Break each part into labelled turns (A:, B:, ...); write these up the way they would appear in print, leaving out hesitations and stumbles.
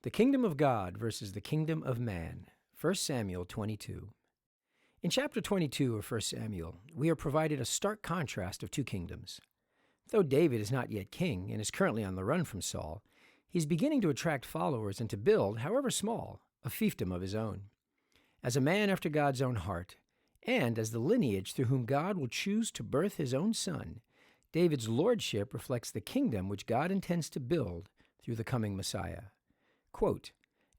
A: The kingdom of God versus the kingdom of man. 1 Samuel 22. In chapter 22 of 1 Samuel, we are provided a stark contrast of two kingdoms. Though David is not yet king and is currently on the run from Saul, he's beginning to attract followers and to build, however small, a fiefdom of his own. As a man after God's own heart, and as the lineage through whom God will choose to birth his own son, David's lordship reflects the kingdom which God intends to build through the coming Messiah. Quote,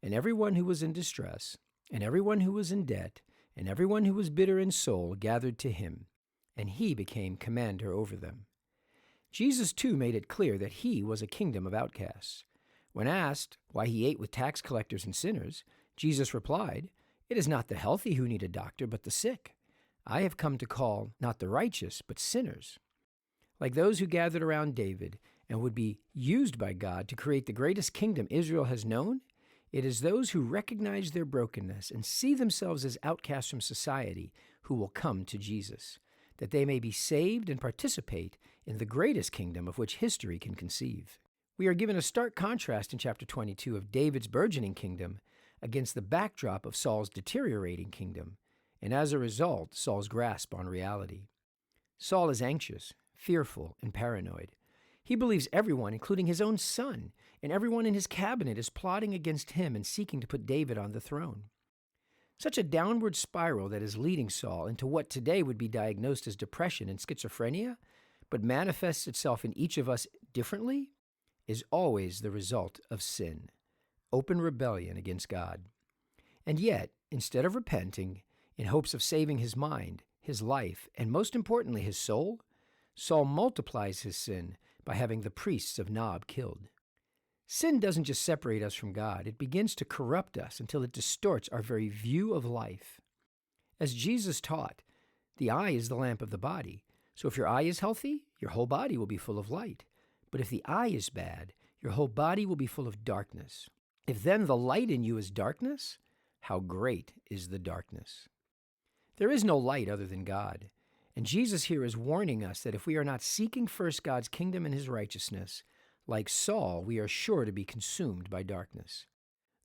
A: "And everyone who was in distress, and everyone who was in debt, and everyone who was bitter in soul gathered to him, and he became commander over them." Jesus too made it clear that he was a kingdom of outcasts. When asked why he ate with tax collectors and sinners, Jesus replied, "It is not the healthy who need a doctor, but the sick. I have come to call not the righteous, but sinners." Like those who gathered around David and would be used by God to create the greatest kingdom Israel has known, it is those who recognize their brokenness and see themselves as outcasts from society who will come to Jesus, that they may be saved and participate in the greatest kingdom of which history can conceive. We are given a stark contrast in chapter 22 of David's burgeoning kingdom against the backdrop of Saul's deteriorating kingdom, and as a result, Saul's grasp on reality. Saul is anxious, fearful, and paranoid. He believes everyone, including his own son, and everyone in his cabinet is plotting against him and seeking to put David on the throne. Such a downward spiral that is leading Saul into what today would be diagnosed as depression and schizophrenia, but manifests itself in each of us differently, is always the result of sin, open rebellion against God. And yet, instead of repenting, in hopes of saving his mind, his life, and most importantly, his soul, Saul multiplies his sin by having the priests of Nob killed. Sin doesn't just separate us from God, it begins to corrupt us until it distorts our very view of life. As Jesus taught, the eye is the lamp of the body, so if your eye is healthy, your whole body will be full of light. But if the eye is bad, your whole body will be full of darkness. If then the light in you is darkness, how great is the darkness? There is no light other than God. And Jesus here is warning us that if we are not seeking first God's kingdom and his righteousness, like Saul, we are sure to be consumed by darkness.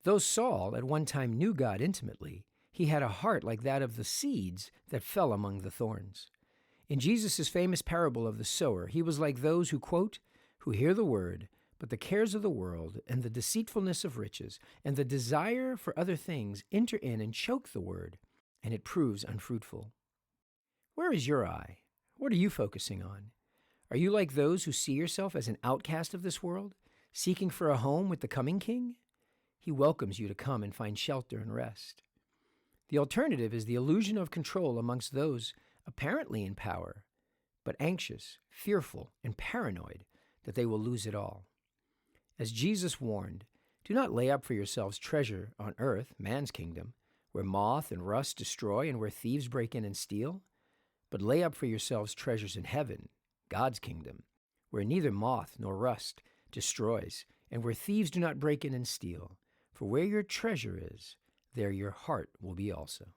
A: Though Saul at one time knew God intimately, he had a heart like that of the seeds that fell among the thorns. In Jesus' famous parable of the sower, he was like those who, quote, "who hear the word, but the cares of the world and the deceitfulness of riches and the desire for other things enter in and choke the word, and it proves unfruitful." Where is your eye? What are you focusing on? Are you like those who see yourself as an outcast of this world, seeking for a home with the coming king? He welcomes you to come and find shelter and rest. The alternative is the illusion of control amongst those apparently in power, but anxious, fearful, and paranoid that they will lose it all. As Jesus warned, do not lay up for yourselves treasure on earth, man's kingdom, where moth and rust destroy and where thieves break in and steal. But lay up for yourselves treasures in heaven, God's kingdom, where neither moth nor rust destroys, and where thieves do not break in and steal. For where your treasure is, there your heart will be also.